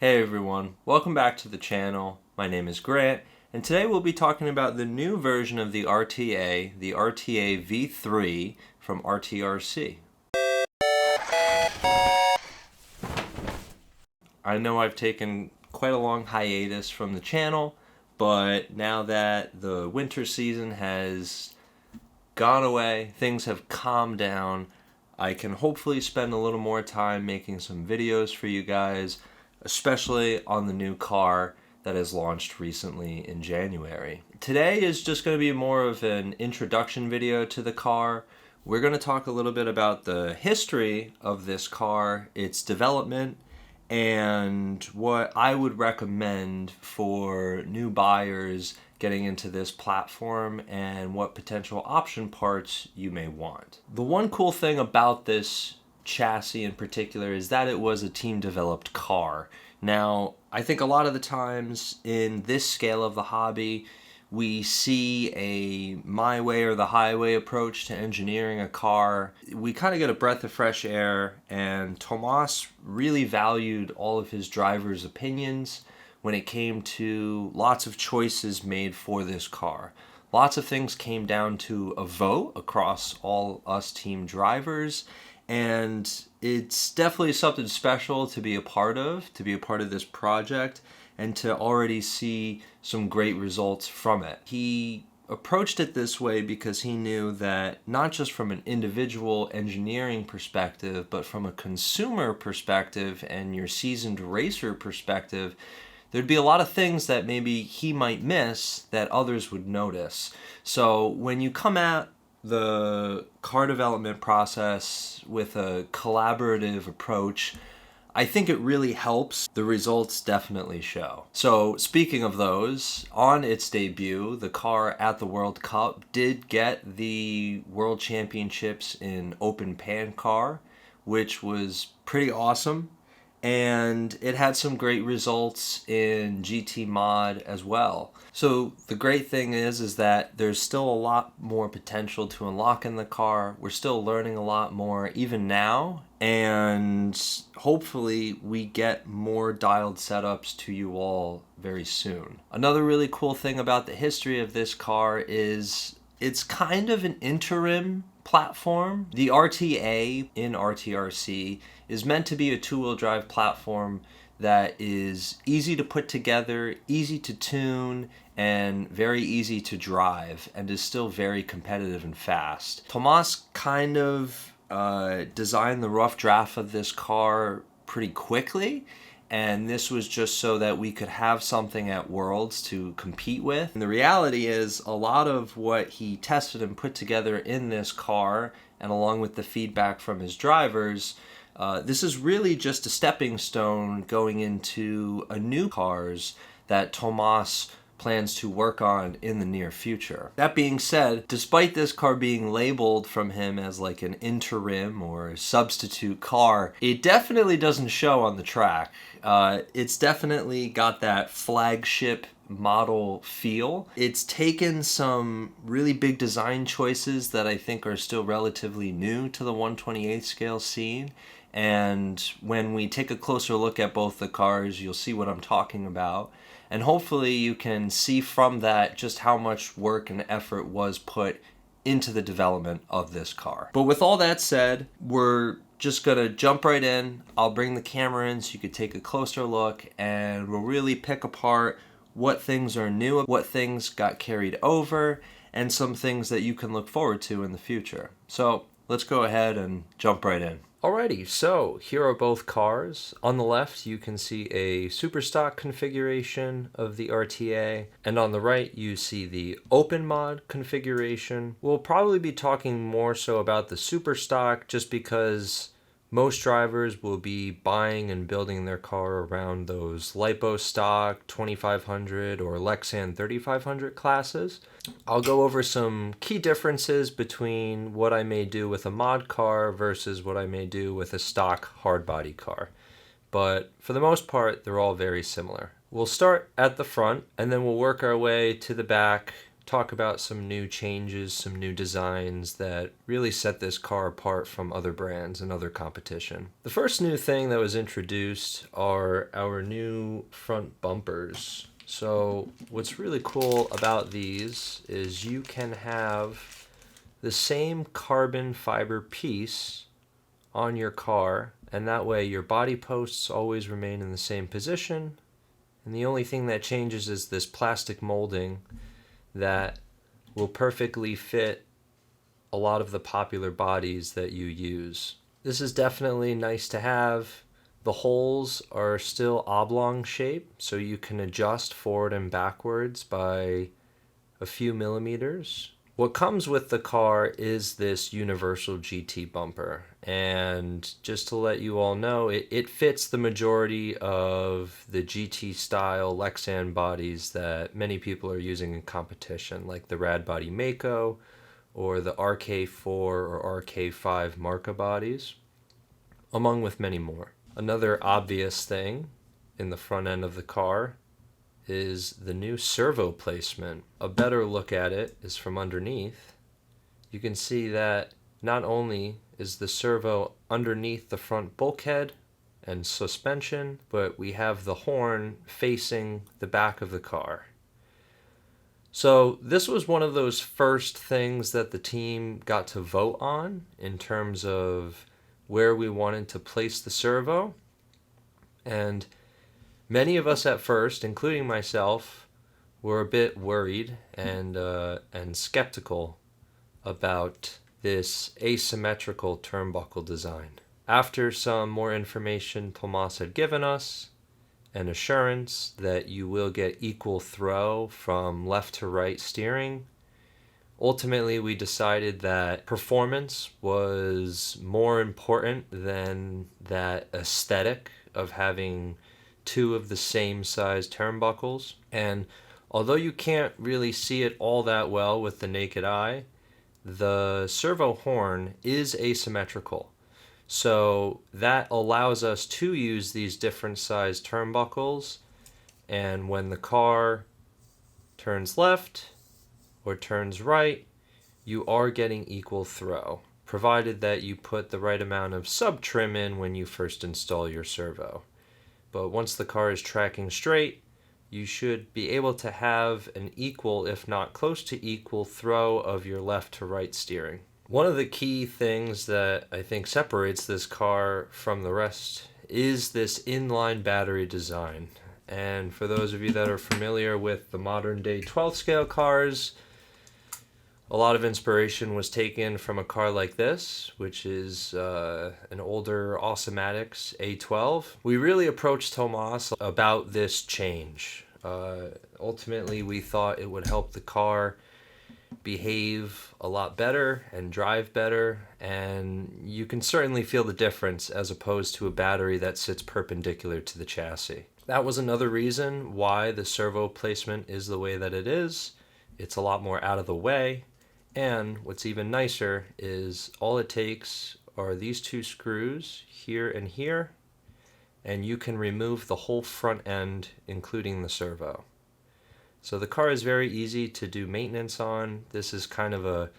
Hey everyone, welcome back to the channel. My name is Grant, and today we'll be talking about the new version of the RTA, the RTA V3 from RTRC. I know I've taken quite a long hiatus from the channel, but now that the winter season has gone away, things have calmed down, I can hopefully spend a little more time making some videos for you guys, especially on the new car that has launched recently in January. Today is just going to be more of an introduction video to the car. We're going to talk a little bit about the history of this car, its development, and what I would recommend for new buyers getting into this platform and what potential option parts you may want. The one cool thing about this chassis in particular is that it was a team developed car. Now, I think a lot of the times in this scale of the hobby, we see a my way or the highway approach to engineering a car. We kind of get a breath of fresh air, and Tomas really valued all of his drivers' opinions when it came to lots of choices made for this car. Lots of things came down to a vote across all us team drivers, and it's definitely something special to be a part of this project, and to already see some great results from it. He approached it this way because he knew that not just from an individual engineering perspective, but from a consumer perspective and your seasoned racer perspective, there'd be a lot of things that maybe he might miss that others would notice. So when you come at the car development process with a collaborative approach, I think it really helps. The results definitely show. So speaking of those, on its debut, the car at the World Cup did get the World Championships in Open Pan Car, which was pretty awesome. And it had some great results in GT Mod as well. So the great thing is that there's still a lot more potential to unlock in the car. We're still learning a lot more even now, and hopefully we get more dialed setups to you all very soon. Another really cool thing about the history of this car is it's kind of an interim platform. The RTA in RTRC is meant to be a two-wheel drive platform that is easy to put together, easy to tune, and very easy to drive, and is still very competitive and fast. Tomas kind of designed the rough draft of this car pretty quickly, and this was just so that we could have something at Worlds to compete with. And the reality is a lot of what he tested and put together in this car, and along with the feedback from his drivers, this is really just a stepping stone going into a new cars that Tomas plans to work on in the near future. That being said, despite this car being labeled from him as like an interim or substitute car, it definitely doesn't show on the track. It's definitely got that flagship model feel. It's taken some really big design choices that I think are still relatively new to the 1/28 scale scene. And when we take a closer look at both the cars, you'll see what I'm talking about. And hopefully you can see from that just how much work and effort was put into the development of this car. But with all that said, we're just gonna jump right in. I'll bring the camera in so you could take a closer look, and we'll really pick apart what things are new, what things got carried over, and some things that you can look forward to in the future. So let's go ahead and jump right in. Alrighty, so here are both cars. On the left, you can see a super stock configuration of the RTA, and on the right, you see the open mod configuration. We'll probably be talking more so about the super stock just because most drivers will be buying and building their car around those Lipo stock 2500 or Lexan 3500 classes. I'll go over some key differences between what I may do with a mod car versus what I may do with a stock hardbody car. But for the most part, they're all very similar. We'll start at the front, and then we'll work our way to the back talk about some new changes, some new designs that really set this car apart from other brands and other competition. The first new thing that was introduced are our new front bumpers. So what's really cool about these is you can have the same carbon fiber piece on your car, and that way your body posts always remain in the same position, and the only thing that changes is this plastic molding that will perfectly fit a lot of the popular bodies that you use. This is definitely nice to have. The holes are still oblong shape, so you can adjust forward and backwards by a few millimeters. What comes with the car is this universal GT bumper, and just to let you all know, it fits the majority of the GT style Lexan bodies that many people are using in competition, like the Rad Body Mako or the RK4 or RK5 Marca bodies, among with many more. Another obvious thing in the front end of the car is the new servo placement. A better look at it is from underneath. You can see that not only is the servo underneath the front bulkhead and suspension, but we have the horn facing the back of the car. So this was one of those first things that the team got to vote on in terms of where we wanted to place the servo. And many of us at first, including myself, were a bit worried and skeptical about this asymmetrical turnbuckle design. After some more information Tomas had given us, an assurance that you will get equal throw from left to right steering, ultimately we decided that performance was more important than that aesthetic of having two of the same size turnbuckles. And although you can't really see it all that well with the naked eye, the servo horn is asymmetrical. So that allows us to use these different size turnbuckles, and when the car turns left or turns right, you are getting equal throw, provided that you put the right amount of sub-trim in when you first install your servo. But once the car is tracking straight, you should be able to have an equal, if not close to equal, throw of your left to right steering. One of the key things that I think separates this car from the rest is this inline battery design. And for those of you that are familiar with the modern day 12 scale cars, a lot of inspiration was taken from a car like this, which is an older Awesomatics A12. We really approached Tomas about this change. Ultimately, we thought it would help the car behave a lot better and drive better, and you can certainly feel the difference as opposed to a battery that sits perpendicular to the chassis. That was another reason why the servo placement is the way that it is. It's a lot more out of the way. And what's even nicer is all it takes are these two screws here, and you can remove the whole front end, including the servo. So the car is very easy to do maintenance on. This is kind of a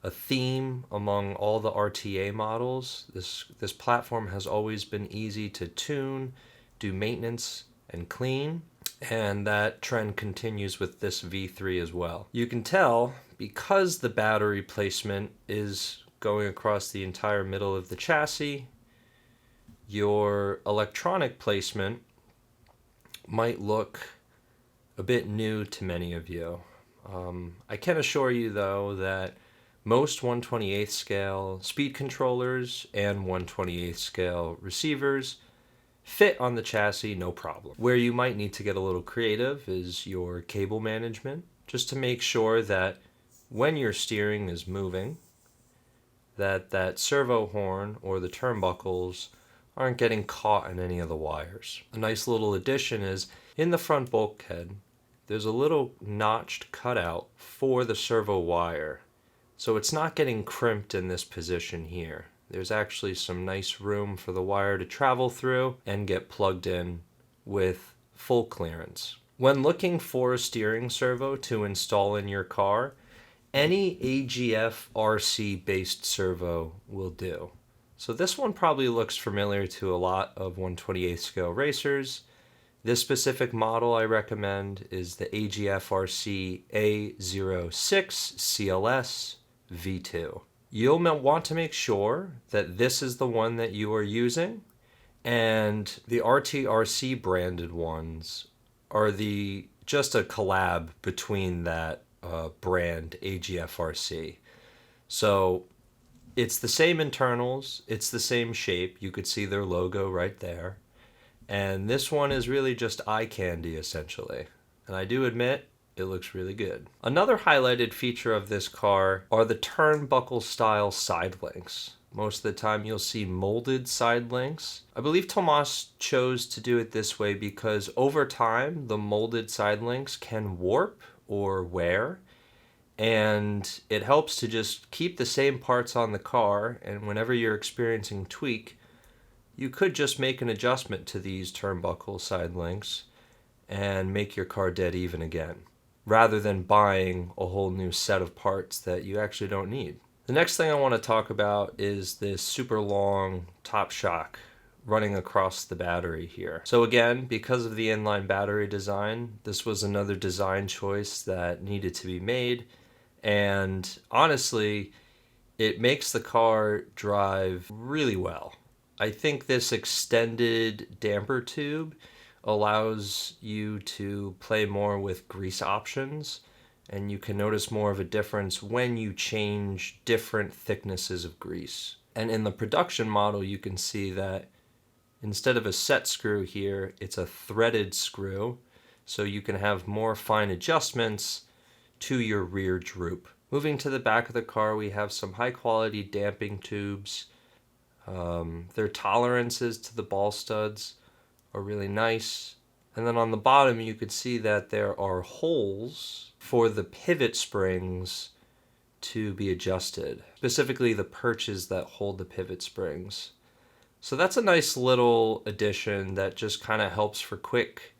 theme among all the RTA models. This platform has always been easy to tune, do maintenance, and clean. And that trend continues with this V3 as well. You can tell because the battery placement is going across the entire middle of the chassis, your electronic placement might look a bit new to many of you. I can assure you though that most 1/28 scale speed controllers and 1/28 scale receivers fit on the chassis no problem. Where you might need to get a little creative is your cable management, just to make sure that when your steering is moving, that servo horn or the turnbuckles aren't getting caught in any of the wires. A nice little addition is in the front bulkhead, there's a little notched cutout for the servo wire. So it's not getting crimped in this position here. There's actually some nice room for the wire to travel through and get plugged in with full clearance. When looking for a steering servo to install in your car, any AGF RC based servo will do. So this one probably looks familiar to a lot of 1/28 scale racers. This specific model I recommend is the AGF RC A06 CLS V2. You'll want to make sure that this is the one that you are using, and the RTRC branded ones are just a collab between that brand AGFRC. So it's the same internals, it's the same shape. You could see their logo right there. And this one is really just eye candy, essentially. And I do admit, it looks really good. Another highlighted feature of this car are the turnbuckle style side links. Most of the time you'll see molded side links. I believe Tomas chose to do it this way because over time the molded side links can warp or wear, and it helps to just keep the same parts on the car, and whenever you're experiencing tweak, you could just make an adjustment to these turnbuckle side links and make your car dead even again, rather than buying a whole new set of parts that you actually don't need. The next thing I want to talk about is this super long top shock running across the battery here. So again, because of the inline battery design, this was another design choice that needed to be made. And honestly, it makes the car drive really well. I think this extended damper tube allows you to play more with grease options, and you can notice more of a difference when you change different thicknesses of grease. And in the production model, you can see that instead of a set screw here, it's a threaded screw, so you can have more fine adjustments to your rear droop. Moving to the back of the car, we have some high quality damping tubes. Their tolerances to the ball studs are really nice. And then on the bottom, you could see that there are holes for the pivot springs to be adjusted, specifically the perches that hold the pivot springs. So that's a nice little addition that just kind of helps for quick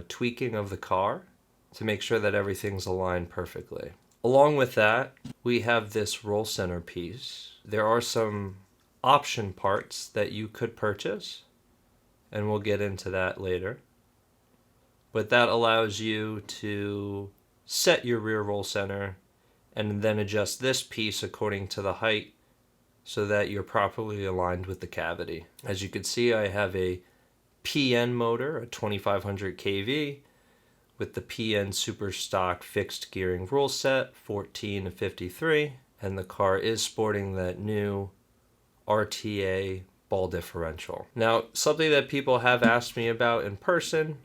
tweaking of the car to make sure that everything's aligned perfectly. Along with that, we have this roll center piece. There are some option parts that you could purchase, and we'll get into that later. But that allows you to set your rear roll center and then adjust this piece according to the height so that you're properly aligned with the cavity. As you can see, I have a PN motor, a 2500 kV, with the PN Super Stock fixed gearing rule set, 14 to 53, and the car is sporting that new RTA ball differential. Now, something that people have asked me about in person,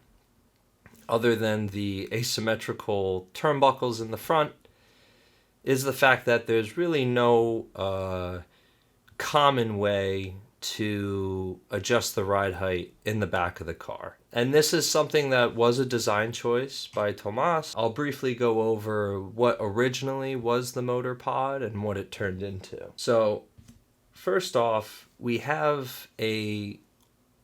other than the asymmetrical turnbuckles in the front, is the fact that there's really no common way to adjust the ride height in the back of the car. And this is something that was a design choice by Tomas. I'll briefly go over what originally was the motor pod and what it turned into. So first off, we have a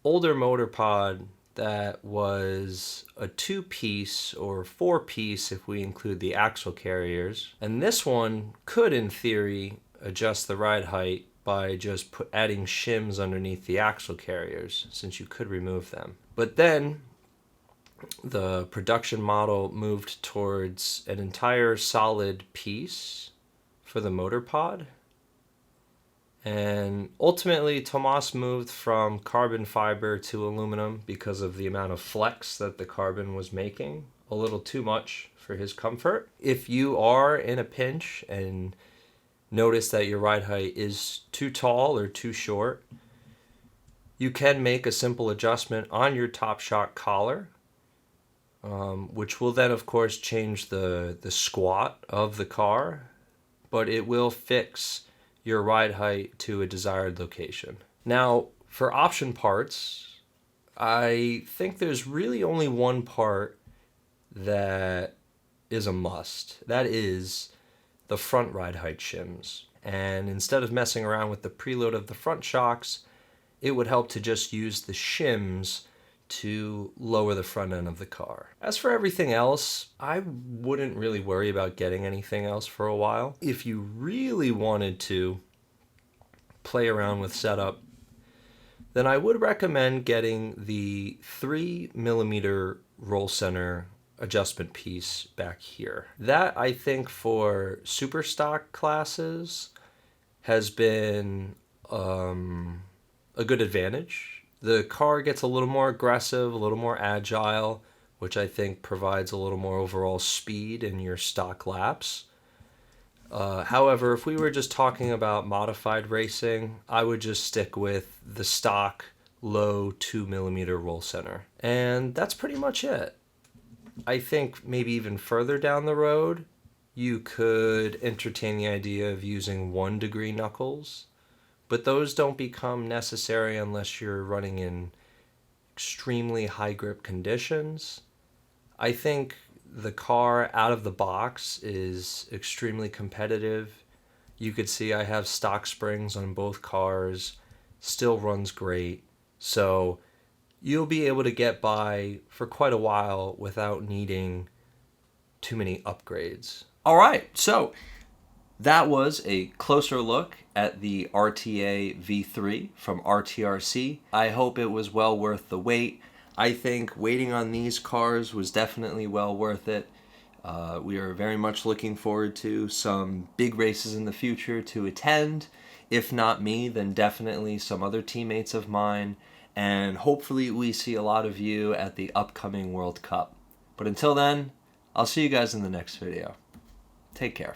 older motor pod that was a 2-piece or 4-piece if we include the axle carriers. And this one could, in theory, adjust the ride height by just adding shims underneath the axle carriers, since you could remove them. But then the production model moved towards an entire solid piece for the motor pod. And ultimately, Tomas moved from carbon fiber to aluminum because of the amount of flex that the carbon was making. A little too much for his comfort. If you are in a pinch and notice that your ride height is too tall or too short, you can make a simple adjustment on your top shock collar, which will then, of course, change the squat of the car, but it will fix your ride height to a desired location. Now, for option parts, I think there's really only one part that is a must. That is the front ride height shims. And instead of messing around with the preload of the front shocks, it would help to just use the shims to lower the front end of the car. As for everything else, I wouldn't really worry about getting anything else for a while. If you really wanted to play around with setup, then I would recommend getting the 3mm roll center adjustment piece back here. That, I think, for super stock classes has been a good advantage. The car gets a little more aggressive, a little more agile, which I think provides a little more overall speed in your stock laps. However, if we were just talking about modified racing, I would just stick with the stock low 2mm roll center. And that's pretty much it. I think maybe even further down the road, you could entertain the idea of using 1-degree knuckles, but those don't become necessary unless you're running in extremely high grip conditions. I think the car out of the box is extremely competitive. You could see I have stock springs on both cars, still runs great. So you'll be able to get by for quite a while without needing too many upgrades. All right, so that was a closer look at the RTA V3 from RTRC. I hope it was well worth the wait. I think waiting on these cars was definitely well worth it. We are very much looking forward to some big races in the future to attend. If not me, then definitely some other teammates of mine. And hopefully we see a lot of you at the upcoming World Cup. But until then, I'll see you guys in the next video. Take care.